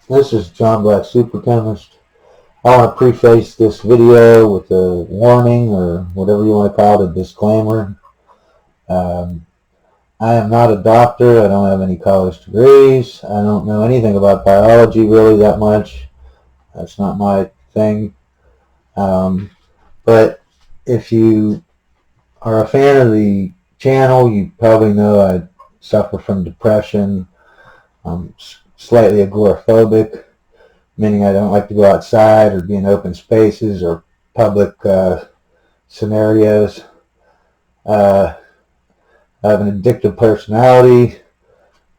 This is John Black, Super Chemist. I want to preface this video with a warning, or whatever you want to call it, a disclaimer. Um, I am not a doctor. I don't have any college degrees. I don't know anything about biology really that much. That's not my thing. But if you are a fan of the channel, you probably know I suffer from depression. I'm slightly agoraphobic, meaning I don't like to go outside or be in open spaces or public scenarios. I have an addictive personality.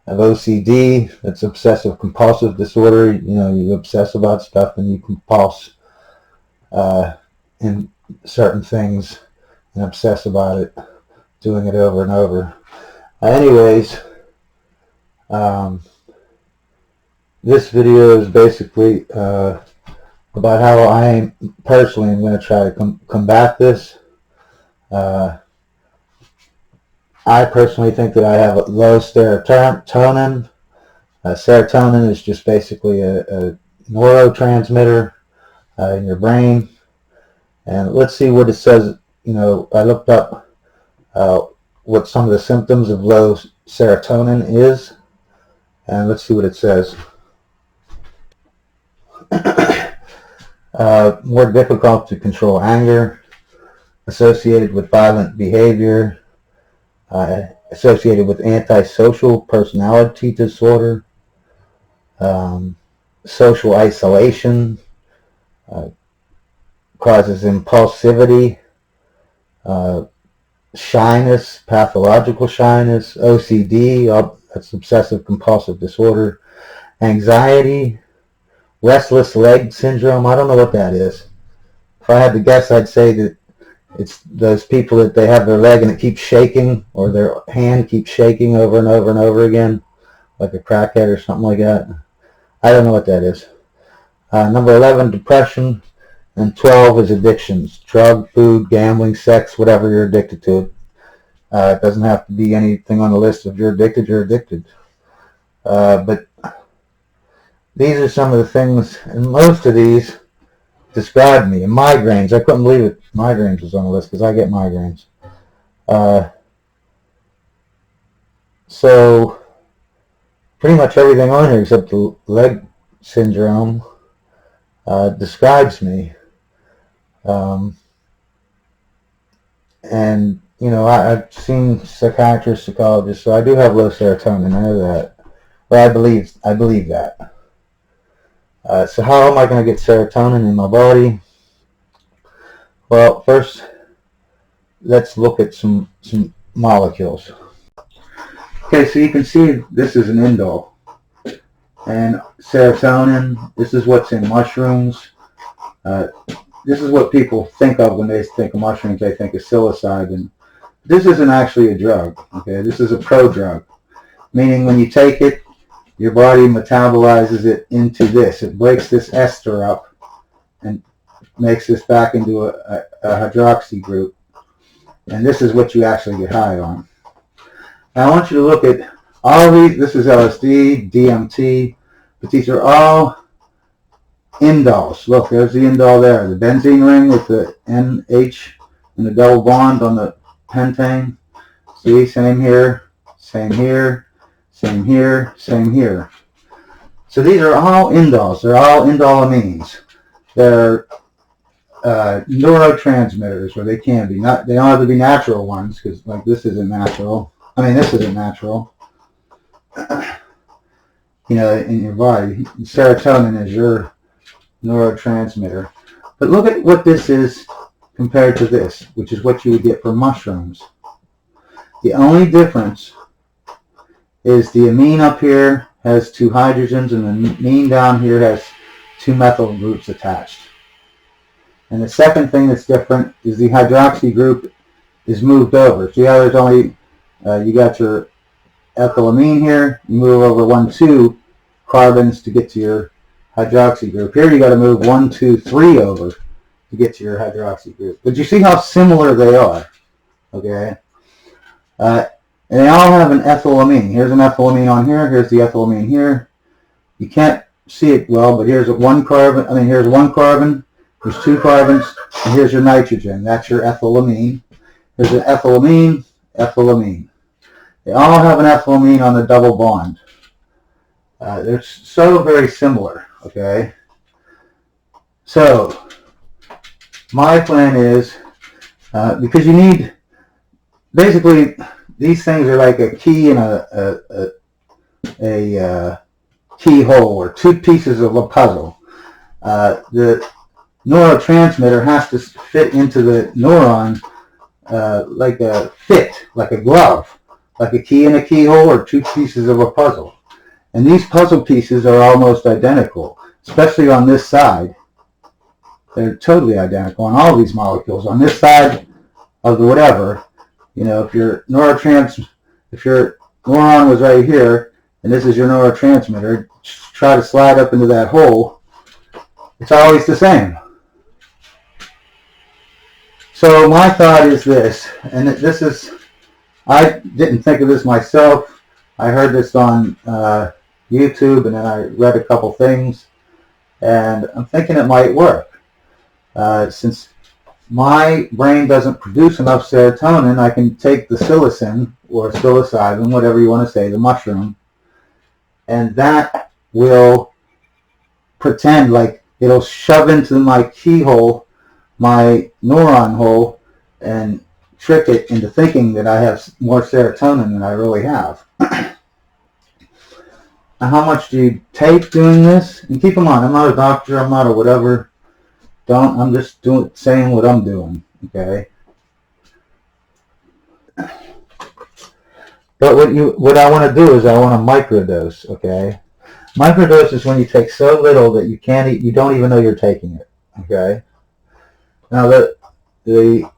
I have OCD, that's obsessive compulsive disorder. You know, you obsess about stuff and you compulse in certain things and obsess about it, doing it over and over. Anyways, this video is basically about how I personally am going to try to combat this. I personally think that I have a low serotonin. Serotonin is just basically a neurotransmitter in your brain. And let's see what it says. You know, I looked up what some of the symptoms of low serotonin is, and let's see what it says. More difficult to control anger, associated with violent behavior, associated with antisocial personality disorder, social isolation, causes impulsivity, shyness, pathological shyness, OCD, that's obsessive compulsive disorder, anxiety, restless leg syndrome. I don't know what that is. If I had to guess, I'd say that it's those people that they have their leg and it keeps shaking, or their hand keeps shaking over and over and over again, like a crackhead or something like that. I don't know what that is. Number 11, depression, and 12 is addictions: drug, food, gambling, sex, whatever you're addicted to. It doesn't have to be anything on the list. If you're addicted, you're addicted. But these are some of the things, and most of these describe me. And migraines, I couldn't believe it. Migraines was on the list because I get migraines. So pretty much everything on here except the leg syndrome describes me. And you know, I've seen psychiatrists, psychologists, so I do have low serotonin. I know that. Well, I believe that. So how am I going to get serotonin in my body? Well, first, let's look at some molecules. Okay, so you can see this is an indole. And serotonin, this is what's in mushrooms. This is what people think of when they think of mushrooms. They think of psilocybin. This isn't actually a drug. Okay, this is a prodrug, meaning when you take it, your body metabolizes it into this. It breaks this ester up and makes this back into a hydroxy group. And this is what you actually get high on. Now I want you to look at all these. This is LSD, DMT, but these are all indoles. Look, there's the indole there. The benzene ring with the NH and the double bond on the pentane. See, same here, same here, same here, same here. So these are all indoles. They're all indolamines. They're neurotransmitters, or they can be. They don't have to be natural ones, because like this isn't natural. I mean, this isn't natural. You know, in your body, serotonin is your neurotransmitter. But look at what this is compared to this, which is what you would get from mushrooms. The only difference is the amine up here has two hydrogens, and the amine down here has two methyl groups attached. And the second thing that's different is the hydroxy group is moved over. See how there's only, you got your ethylamine here, you move over 2 carbons to get to your hydroxy group. Here you got to move 1, 2, 3 over to get to your hydroxy group. But you see how similar they are, okay? And they all have an ethylamine. Here's an ethylamine on here. Here's the ethylamine here. You can't see it well, but here's one carbon. Here's one carbon. There's two carbons, and here's your nitrogen. That's your ethylamine. Here's an ethylamine, ethylamine. They all have an ethylamine on the double bond. They're so very similar, okay? So, my plan is, because you need, basically, these things are like a key and a keyhole, or two pieces of a puzzle. The neurotransmitter has to fit into the neuron like a glove, like a key and a keyhole, or two pieces of a puzzle. And these puzzle pieces are almost identical, especially on this side. They're totally identical on all these molecules. On this side of the whatever, if your neuron was right here, and this is your neurotransmitter, try to slide up into that hole, it's always the same. So my thought is this, and this is, I didn't think of this myself. I heard this on YouTube, and then I read a couple things, and I'm thinking it might work. Since my brain doesn't produce enough serotonin, I can take the psilocin, or psilocybin, whatever you want to say, the mushroom, and that will pretend like it'll shove into my keyhole, my neuron hole, and trick it into thinking that I have more serotonin than I really have. Now, how much do you take doing this? And keep in mind, I'm not a doctor, I'm not a whatever. I'm just saying what I'm doing, okay? But what I want to do is I want to microdose, okay? Microdose is when you take so little that you don't even know you're taking it, okay? Now the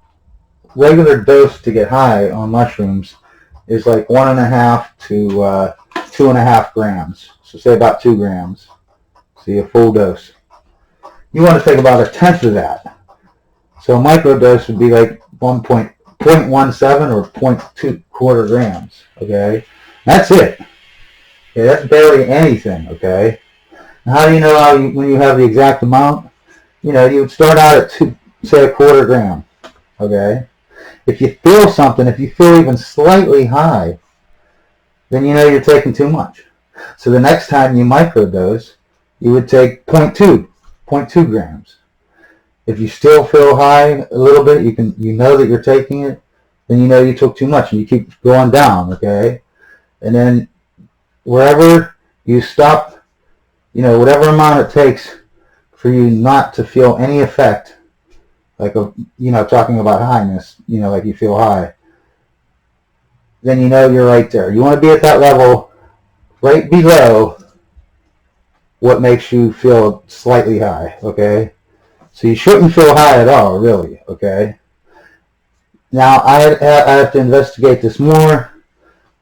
regular dose to get high on mushrooms is like 1.5 to 2.5 grams. So say about 2 grams. See, a full dose. You want to take about 1/10 of that. So a microdose would be like 0.17 or 0.25 grams. Okay, that's it. Okay, that's barely anything. Okay. Now, how do you know when you have the exact amount? You would start out at say 1/4 gram. Okay. If you feel something, if you feel even slightly high, then you're taking too much. So the next time you microdose, you would take 0.2 grams. If you still feel high a little bit, you know that you're taking it, then you took too much, and you keep going down, okay? And then wherever you stop, whatever amount it takes for you not to feel any effect, like talking about highness, like you feel high, then you're right there. You want to be at that level right below what makes you feel slightly high, okay? So you shouldn't feel high at all, really, okay? Now, I have to investigate this more.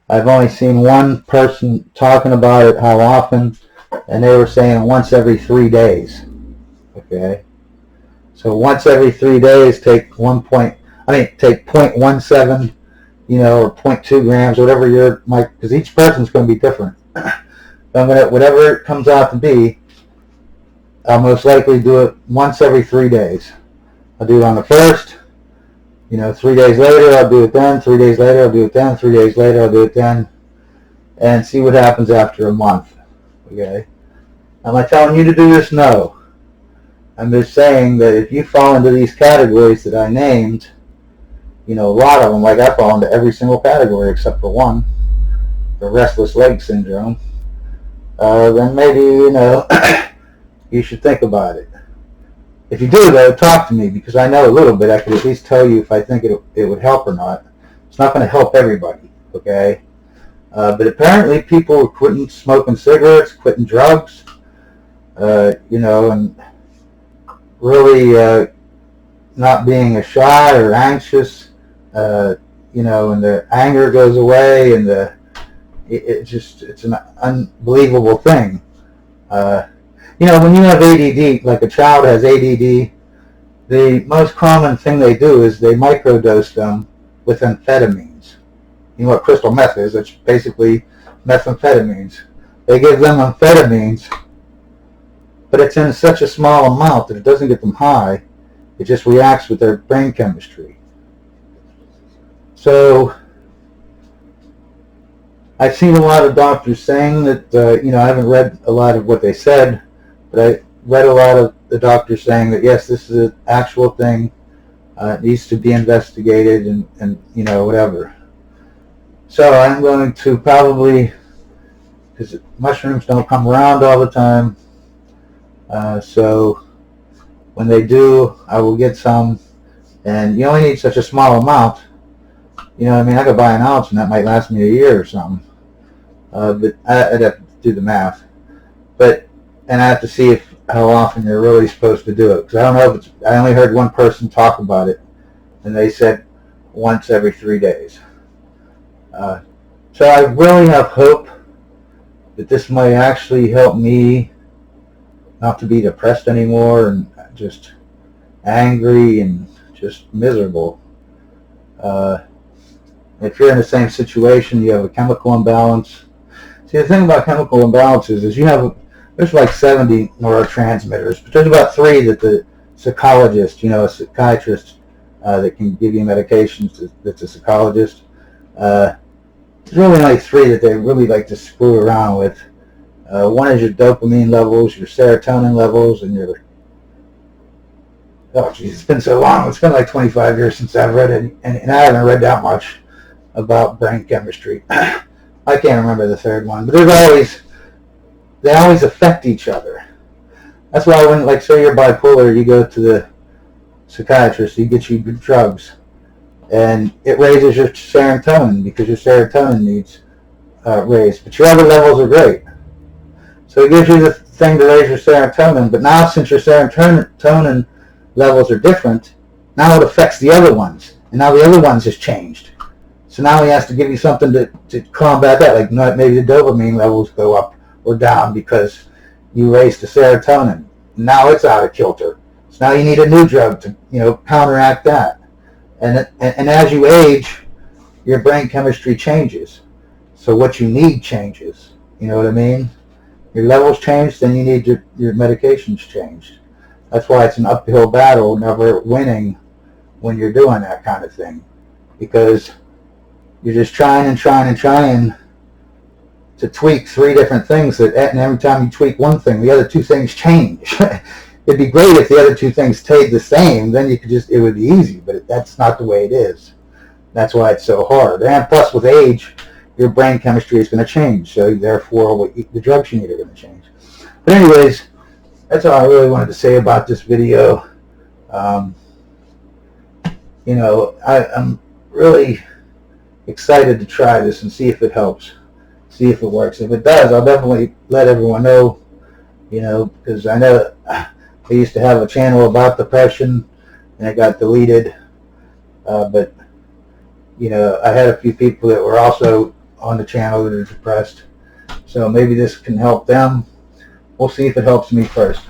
I've only seen one person talking about it, how often, and they were saying once every 3 days, okay? So once every 3 days, take 0.17, or 0.2 grams, whatever because each person's going to be different. Whatever it comes out to be, I'll most likely do it once every 3 days. I'll do it on the first, 3 days later I'll do it then, 3 days later I'll do it then, 3 days later I'll do it then, and see what happens after a month, okay? Am I telling you to do this? No. I'm just saying that if you fall into these categories that I named, a lot of them, like I fall into every single category except for one, the restless leg syndrome, then maybe, you should think about it. If you do, though, talk to me, because I know a little bit. I could at least tell you if I think it would help or not. It's not going to help everybody, okay? But apparently people are quitting smoking cigarettes, quitting drugs, and really not being shy or anxious, and the anger goes away, and it's an unbelievable thing. When you have ADD, like a child has ADD, the most common thing they do is they microdose them with amphetamines. You know what crystal meth is? It's basically methamphetamines. They give them amphetamines, but it's in such a small amount that it doesn't get them high. It just reacts with their brain chemistry. So I've seen a lot of doctors saying that, I haven't read a lot of what they said, but I read a lot of the doctors saying that, yes, this is an actual thing. It needs to be investigated and whatever. So I'm going to probably, because mushrooms don't come around all the time, so when they do, I will get some, and you only need such a small amount. I could buy an ounce and that might last me a year or something. But I'd have to do the math. And I have to see how often you're really supposed to do it. Because I don't know I only heard one person talk about it, and they said once every 3 days. So I really have hope that this might actually help me not to be depressed anymore and just angry and just miserable. If you're in the same situation, you have a chemical imbalance. See, the thing about chemical imbalances is there's like 70 neurotransmitters, but there's about 3 that the psychologist, a psychiatrist that can give you medications that's a psychologist, there's really only 3 that they really like to screw around with. One is your dopamine levels, your serotonin levels, and your... Oh, geez, it's been so long. It's been like 25 years since I've read it, and I haven't read that much about brain chemistry. I can't remember the 3rd one, but they always affect each other. That's why when, like, say you're bipolar, you go to the psychiatrist, he gets you drugs, and it raises your serotonin because your serotonin needs raised, but your other levels are great. So it gives you the thing to raise your serotonin, but now since your serotonin levels are different, now it affects the other ones, and now the other ones has changed. So now he has to give you something to combat that, like maybe the dopamine levels go up or down because you raised the serotonin. Now it's out of kilter. So now you need a new drug to counteract that. And as you age, your brain chemistry changes. So what you need changes. You know what I mean? Your levels change, then you need your medications changed. That's why it's an uphill battle, never winning when you're doing that kind of thing. Because you're just trying to tweak 3 different things, and every time you tweak one thing, the other 2 things change. It'd be great if the other 2 things stayed the same, then it would be easy, but that's not the way it is. That's why it's so hard. And plus, with age, your brain chemistry is going to change, so therefore the drugs you need are going to change. But anyways, that's all I really wanted to say about this video. I'm really excited to try this and see if it helps, see if it works. If it does, I'll definitely let everyone know, because I know I used to have a channel about depression and it got deleted, but I had a few people that were also on the channel that are depressed, so maybe this can help them. We'll see if it helps me first.